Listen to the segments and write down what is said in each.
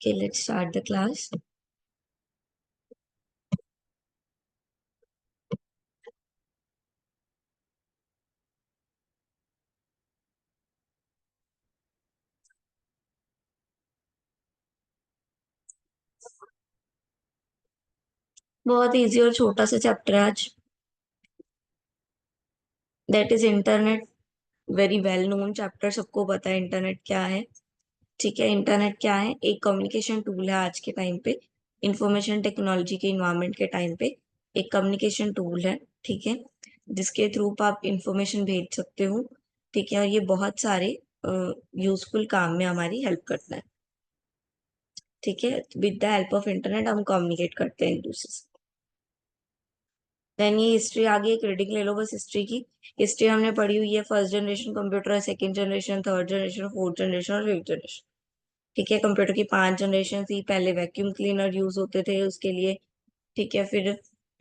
Okay, let's start the class. बहुत easy और छोटा सा चैप्टर है आज। That is internet. Very well known chapter, सबको पता है इंटरनेट क्या है। ठीक है, इंटरनेट क्या है? एक कम्युनिकेशन टूल है आज के टाइम पे। इंफॉर्मेशन टेक्नोलॉजी के इन्वायरमेंट के टाइम पे एक कम्युनिकेशन टूल है। ठीक है, जिसके थ्रू आप इंफॉर्मेशन भेज सकते हो। ठीक है, और ये बहुत सारे यूजफुल काम में हमारी हेल्प करता है। ठीक है, with the help of internet हम कम्युनिकेट करते हैं एक दूसरे से। देन ये हिस्ट्री आ गई, एक रीडिंग ले लो बस हिस्ट्री की। हिस्ट्री हमने पढ़ी हुई है, फर्स्ट जनरेशन कंप्यूटर है, second generation, third generation, fourth generation और फिफ्थ जनरेशन। ठीक है, कंप्यूटर की 5 जनरेशन थी। पहले वैक्यूम क्लीनर यूज होते थे उसके लिए। ठीक है, फिर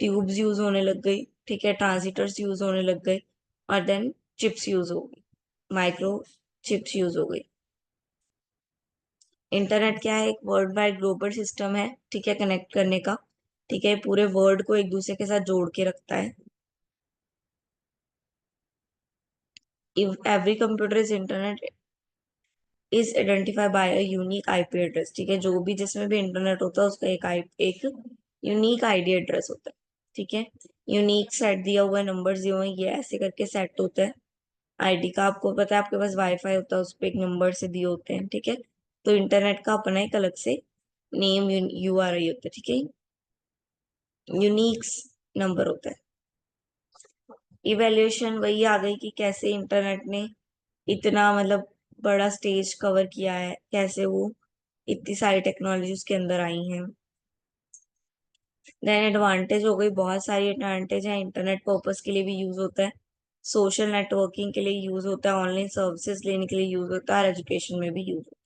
ट्यूब्स यूज होने लग गई। ठीक है, ट्रांजिटर्स यूज होने लग गए। और देन चिप्स यूज हो गई, माइक्रो चिप्स यूज हो गई। इंटरनेट क्या है? एक वर्ल्ड वाइड ग्लोबल सिस्टम है। ठीक है, कनेक्ट करने का। ठीक है, पूरे वर्ल्ड को एक दूसरे के साथ जोड़ के रखता है। If every computer is internet is identified by a unique IP address. ठीक है, जो भी जिसमें भी इंटरनेट होता है उसका एक यूनिक आईडी एड्रेस होता है। ठीक है, यूनिक सेट दिया हुआ है, नंबर्स दिए हुए हैं, ये ऐसे करके सेट होता है आईडी का। आपको पता है, आपके पास वाईफाई होता है, उस पर एक नंबर से दिए होते हैं। ठीक है, तो इंटरनेट का अपना एक अलग से नेम यूआरआई होता है। ठीक है, यूनिक नंबर होता है। इवेल्युएशन वही आ गई कि कैसे इंटरनेट ने इतना मतलब बड़ा स्टेज कवर किया है, कैसे वो इतनी सारी टेक्नोलॉजी उसके अंदर आई हैं। देन एडवांटेज हो गई, बहुत सारी एडवांटेज है। इंटरनेट पर्पस के लिए भी यूज होता है, सोशल नेटवर्किंग के लिए यूज होता है, ऑनलाइन सर्विसेज लेने के लिए यूज होता है, और एजुकेशन में भी यूज होता है।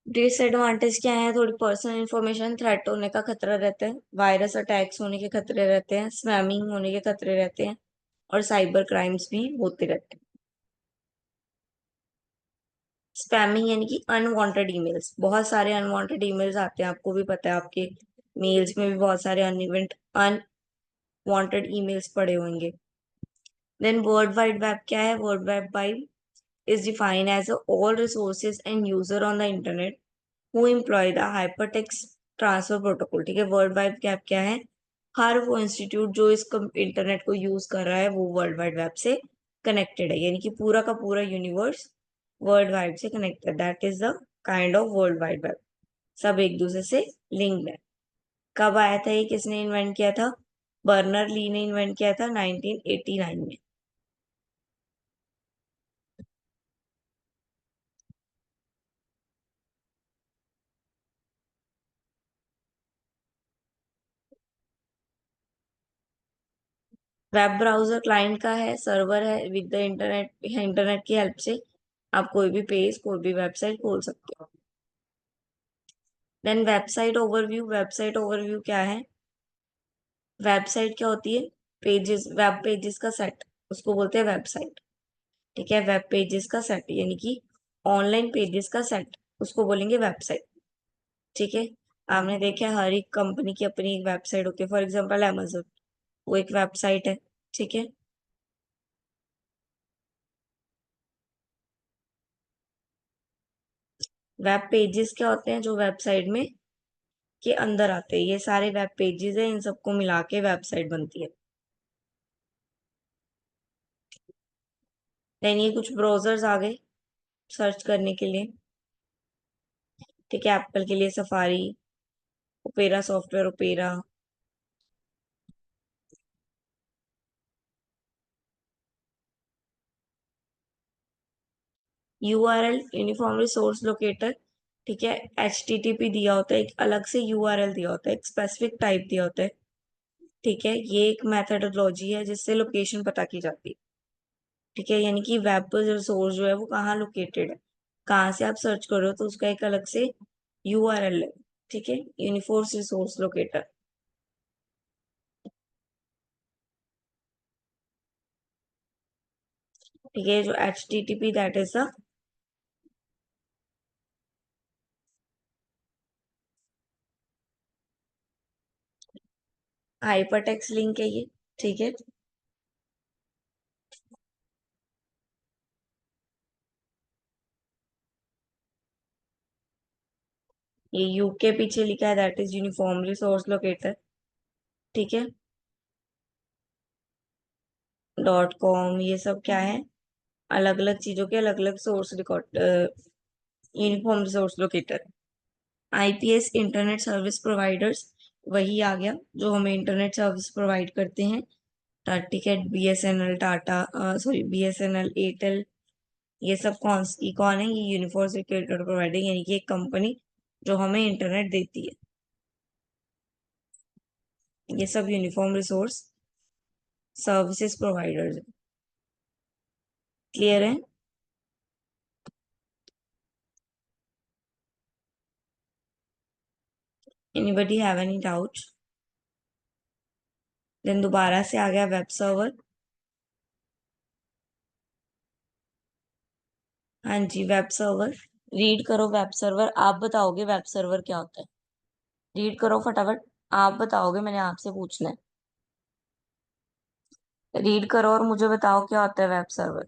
डिसएडवांटेज क्या है? थोड़ी पर्सनल इंफॉर्मेशन थ्रेट होने का खतरा रहता है, वायरस अटैक्स होने के खतरे रहते हैं, स्पैमिंग होने के खतरे रहते हैं, और साइबर क्राइम्स भी होते रहते हैं। स्पैमिंग यानी कि अनवांटेड ईमेल्स, बहुत सारे अनवांटेड ईमेल्स आते हैं, आपको भी पता है, आपके मेल्स में भी बहुत सारे अनवांटेड ईमेल्स पड़े होंगे। देन वर्ल्ड वाइड वेब क्या है? World wide vibe is defined as all resources and user on the internet who employ the hypertext transfer protocol। ठीक है, वर्ल्ड वाइड वेब क्या है? हर वो इंस्टीट्यूट जो इस इंटरनेट को यूज कर रहा है वो वर्ल्ड वाइड वेब से कनेक्टेड है, यानी कि पूरा का पूरा यूनिवर्स वर्ल्ड वाइड से connected. That is the kind of world wide web. सब एक दूसरे से लिंक्ड है। कब आया था ये? किसने इन्वेंट किया था? बर्नर ली ने इन्वेंट किया था 1989 में। वेब ब्राउजर क्लाइंट का है, सर्वर है, विद द इंटरनेट, इंटरनेट की हेल्प से आप कोई भी पेज, कोई भी वेबसाइट खोल सकते हो। Then website overview. Website overview क्या है? वेबसाइट क्या होती है? पेजेस, वेब पेजेस का सेट, उसको बोलते हैं वेबसाइट। ठीक है, वेब पेजेस का सेट यानी कि ऑनलाइन पेजेस का सेट, उसको बोलेंगे वेबसाइट। ठीक है, आपने देखा है हर एक कंपनी की अपनी एक वेबसाइट होती है, फॉर एग्जाम्पल Amazon, वो एक वेबसाइट है। ठीक है, वेब पेजेस क्या होते हैं? जो वेबसाइट में के अंदर आते हैं, ये सारे वेब पेजेस हैं, इन सबको मिला के वेबसाइट बनती है। देन ये कुछ ब्राउजर्स आ गए सर्च करने के लिए। ठीक है, एप्पल के लिए safari, opera software, opera. URL, uniform resource locator. ठीक है, एचटीटीपी दिया होता है, एक अलग से यूआरएल दिया होता है, एक स्पेसिफिक टाइप दिया होता है। ठीक है, ये एक मेथडोलॉजी है जिससे लोकेशन पता की जाती है। ठीक है, यानी कि वेब पर रिसोर्स जो है वो कहाँ लोकेटेड है, कहाँ से आप सर्च कर रहे हो, तो उसका एक अलग से यूआरएल है। ठीक है, यूनिफोर्स रिसोर्स लोकेटर। ठीक है, जो HTTP that is the hypertext link है ये। ठीक है, ये यू के पीछे लिखा है that is uniformly source locator. ठीक है, .com ये सब क्या है, अलग अलग चीजों के अलग अलग source record, uniform source locator. IPS internet service providers, वही आ गया जो हमें इंटरनेट सर्विस प्रोवाइड करते हैं। ठीक है, BSNL Tata, sorry BSNL Airtel, ये सब कौन है, ये यूनिफॉर्म सिक्योरिटी प्रोवाइडर, यानी कि एक कंपनी जो हमें इंटरनेट देती है। ये सब uniform resource services providers. Clear है? Anybody have any doubt? Then दोबारा से आ गया वेब सर्वर। हाँ जी, वेब सर्वर। रीड करो वेब सर्वर, आप बताओगे वेब सर्वर क्या होता है। रीड करो फटाफट, आप बताओगे, मैंने आपसे पूछना है। रीड करो और मुझे बताओ क्या होता है वेब सर्वर।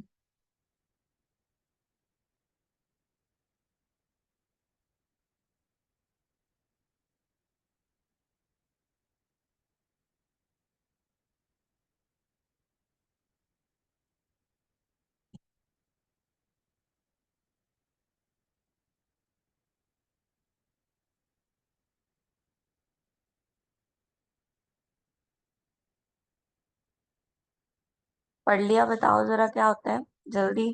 पढ़ लिया, बताओ जरा क्या होता है, जल्दी।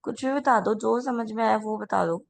कुछ भी बता दो, जो समझ में आया वो बता दो।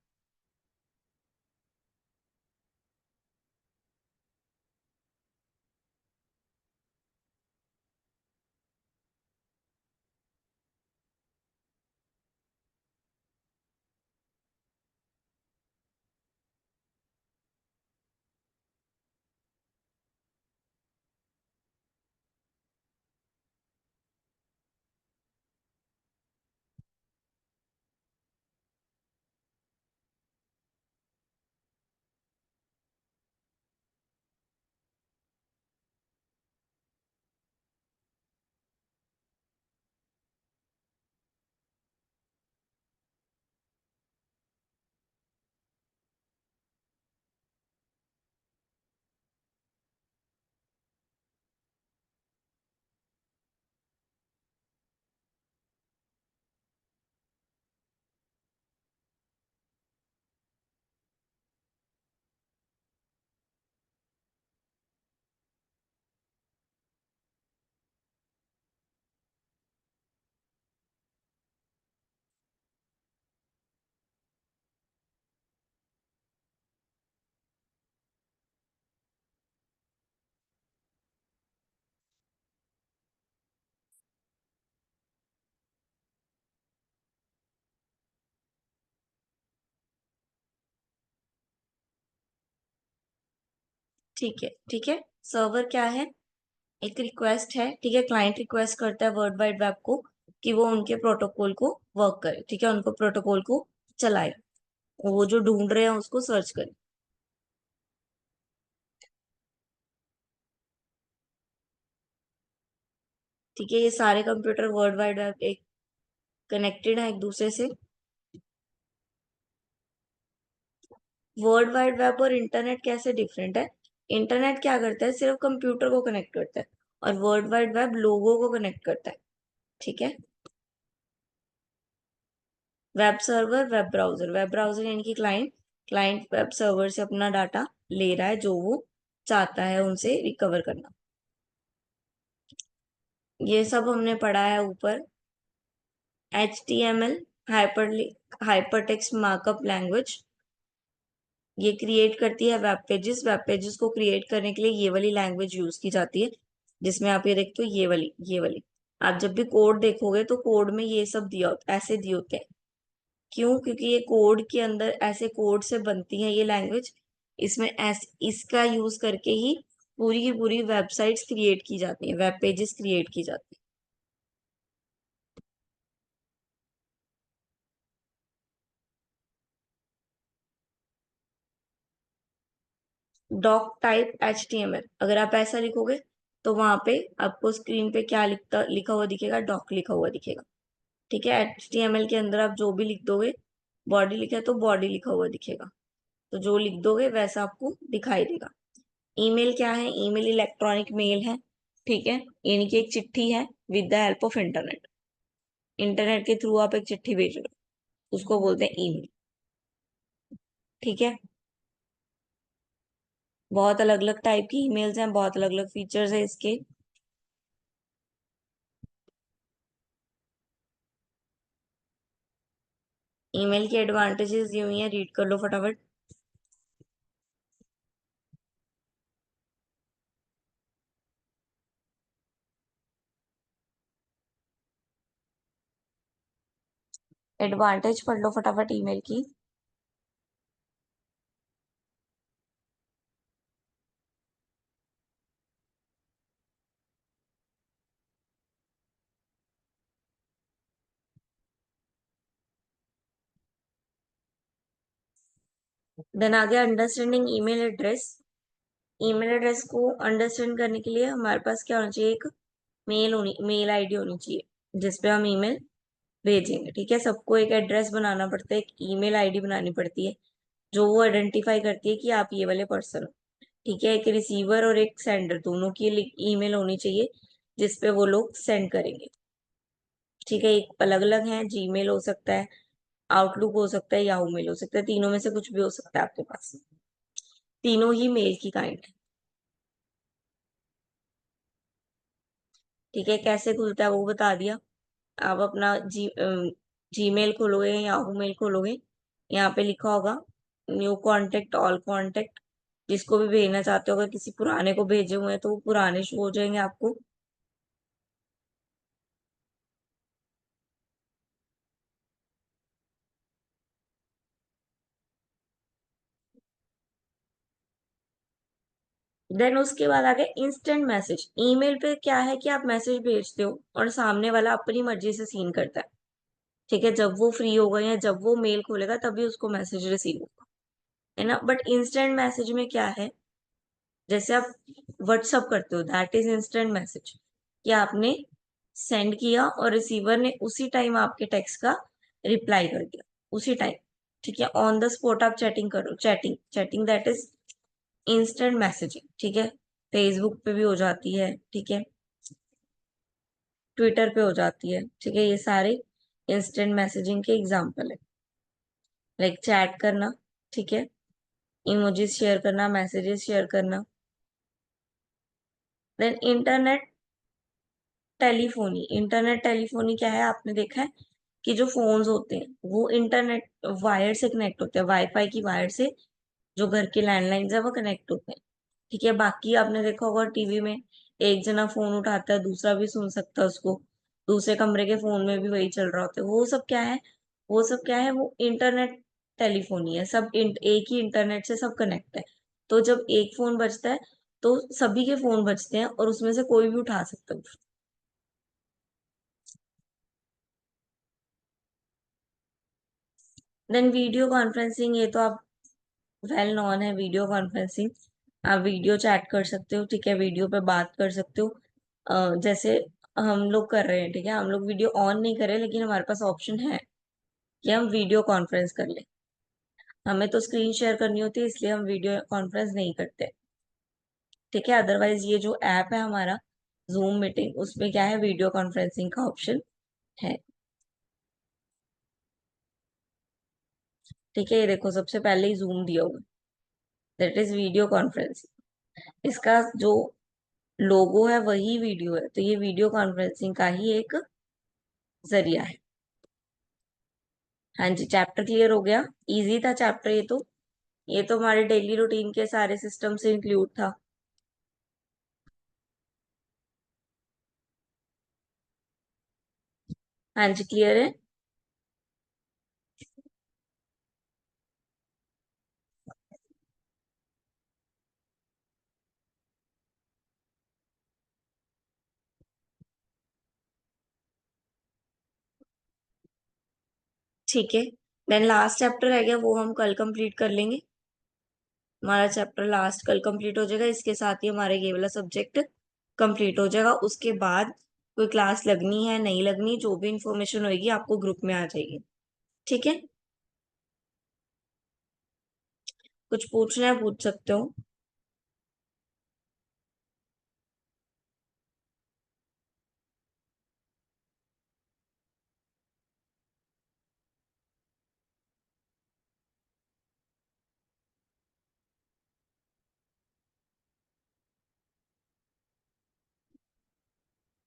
ठीक है, ठीक है। सर्वर क्या है? एक रिक्वेस्ट है, ठीक है, क्लाइंट रिक्वेस्ट करता है वर्ल्ड वाइड वेब को कि वो उनके प्रोटोकॉल को वर्क करे, ठीक है, उनको प्रोटोकॉल को चलाए, वो जो ढूंढ रहे हैं उसको सर्च करे। ठीक है, ये सारे कंप्यूटर वर्ल्ड वाइड वेब एक कनेक्टेड है एक दूसरे से। वर्ल्ड वाइड वेब और इंटरनेट कैसे डिफरेंट है? इंटरनेट क्या करता है, सिर्फ कंप्यूटर को कनेक्ट करता है, और वर्ल्ड वाइड वेब लोगों को कनेक्ट करता है। ठीक है, web server, web browser. Web browser यानी कि क्लाइंट, क्लाइंट वेब सर्वर से अपना डाटा ले रहा है जो वो चाहता है उनसे रिकवर करना। ये सब हमने पढ़ा है ऊपर। HTML, hyper text markup language, ये क्रिएट करती है वेब पेजेस। वेब पेजेस को क्रिएट करने के लिए ये वाली लैंग्वेज यूज की जाती है, जिसमें आप ये देखते हो, ये वाली। आप जब भी कोड देखोगे तो कोड में ये सब दिया होता, ऐसे दिए होते हैं। क्यों? क्योंकि ये कोड के अंदर ऐसे कोड से बनती है ये लैंग्वेज। इसमें इसका यूज करके ही पूरी की पूरी वेबसाइट्स क्रिएट की जाती हैं, वेब पेजेस क्रिएट की जाती हैं। डॉक टाइप HTML, अगर आप ऐसा लिखोगे तो वहां पे आपको स्क्रीन पे क्या लिखा हुआ दिखेगा, डॉक लिखा हुआ दिखेगा। ठीक है, HTML के अंदर आप जो भी लिख दोगे, बॉडी लिखा है तो बॉडी लिखा हुआ दिखेगा, तो जो लिख दोगे वैसा आपको दिखाई देगा। ईमेल क्या है, ईमेल इलेक्ट्रॉनिक मेल है। ठीक है, यानी कि एक चिट्ठी है with the help of internet. Internet के थ्रू आप एक चिट्ठी भेज रहे हो, उसको बोलते हैं ईमेल। ठीक है, बहुत अलग अलग टाइप की ईमेल्स हैं, बहुत अलग अलग फीचर्स है इसके। ईमेल की एडवांटेजेस ये हुई है, रीड कर लो फटाफट। एडवांटेज पढ़ लो फटाफट ईमेल की। देन आगे understanding email address. Email address को अंडरस्टैंड करने के लिए हमारे पास क्या होना चाहिए, एक मेल आईडी होनी चाहिए जिसपे हम ईमेल भेजेंगे। ठीक है, सबको एक एड्रेस बनाना पड़ता है, एक ईमेल आईडी बनानी पड़ती है जो वो आइडेंटिफाई करती है कि आप ये वाले पर्सन हो। ठीक है, एक रिसीवर और एक सेंडर दोनों की ईमेल होनी चाहिए जिसपे वो लोग सेंड करेंगे। ठीक है, एक अलग अलग है, जीमेल हो सकता है, आउटलुक हो सकता है, याहू मेल हो सकता है, तीनों में से कुछ भी हो सकता है आपके पास। तीनों ही मेल की काइंड है। ठीक है, कैसे खुलता है वो बता दिया। आप अपना जीमेल खोलोगे, याहू मेल खोलोगे, यहाँ पे लिखा होगा न्यू कांटेक्ट, ऑल कांटेक्ट। जिसको भी भेजना चाहते हो, अगर किसी पुराने को भेजे हुए हैं तो वो पुराने शो हो जाएंगे आपको। देन उसके बाद आ गया इंस्टेंट मैसेज। ईमेल पे क्या है कि आप मैसेज भेजते हो और सामने वाला अपनी मर्जी से सीन करता है। ठीक है, जब वो फ्री होगा या जब वो मेल खोलेगा तभी उसको मैसेज रिसीव होगा, है ना। बट इंस्टेंट मैसेज में क्या है, जैसे आप व्हाट्सअप करते हो, दैट इज इंस्टेंट मैसेज, कि आपने सेंड किया और रिसीवर ने उसी टाइम आपके टेक्स्ट का रिप्लाई कर दिया, उसी टाइम। ठीक है, ऑन द स्पॉट आप चैटिंग करो, chatting chatting that is instant messaging. ठीक है, फेसबुक पे भी हो जाती है, ठीक है, ट्विटर पे हो जाती है। ठीक है, ये सारे इंस्टेंट मैसेजिंग के एग्जाम्पल है। लाइक चैट करना, ठीक है, इमोजीज शेयर करना, मैसेजेस शेयर करना। देन इंटरनेट टेलीफोनी क्या है, आपने देखा है कि जो फोन्स होते हैं वो इंटरनेट वायर से कनेक्ट होते हैं, वाईफाई की वायर से। जो घर के लैंडलाइन है वो कनेक्ट होते हैं। ठीक है, बाकी आपने देखा होगा टीवी में, एक जना फोन उठाता है, दूसरा भी सुन सकता है उसको, दूसरे कमरे के फोन में भी वही चल रहा होता है। वो सब क्या है, वो इंटरनेट टेलीफोनी है। एक ही इंटरनेट से सब कनेक्ट है। तो जब एक फोन बजता है तो सभी के फोन बजते हैं और उसमें से कोई भी उठा सकता है। देन वीडियो कॉन्फ्रेंसिंग, ये तो आप वेल नॉन है, वीडियो कॉन्फ्रेंसिंग। आप वीडियो चैट कर सकते हो, ठीक है, वीडियो पे बात कर सकते हो। जैसे हम लोग कर रहे हैं, ठीक है, हम लोग वीडियो ऑन नहीं कर रहे लेकिन हमारे पास ऑप्शन है कि हम वीडियो कॉन्फ्रेंस कर लें। हमें तो स्क्रीन शेयर करनी होती है इसलिए हम वीडियो कॉन्फ्रेंस नहीं करते। ठीक है, अदरवाइज ये जो ऐप है हमारा जूम मीटिंग, उसमें क्या है, वीडियो कॉन्फ्रेंसिंग का ऑप्शन है। ठीक है, ये देखो सबसे पहले ही जूम दिया हुआ, दैट इज वीडियो कॉन्फ्रेंसिंग। इसका जो लोगो है वही वीडियो है, तो ये वीडियो कॉन्फ्रेंसिंग का ही एक जरिया है। हाँ जी, चैप्टर क्लियर हो गया। इजी था चैप्टर ये तो हमारे डेली रूटीन के सारे सिस्टम से इंक्लूड था। हाँ जी, क्लियर है। ठीक है, देन लास्ट चैप्टर रह गया, वो हम कल कंप्लीट कर लेंगे। हमारा चैप्टर लास्ट कल कंप्लीट हो जाएगा, इसके साथ ही हमारे ये वाला सब्जेक्ट कंप्लीट हो जाएगा। उसके बाद कोई क्लास लगनी है नहीं लगनी, जो भी इंफॉर्मेशन होगी आपको ग्रुप में आ जाएगी। ठीक है, कुछ पूछना है पूछ सकते हो।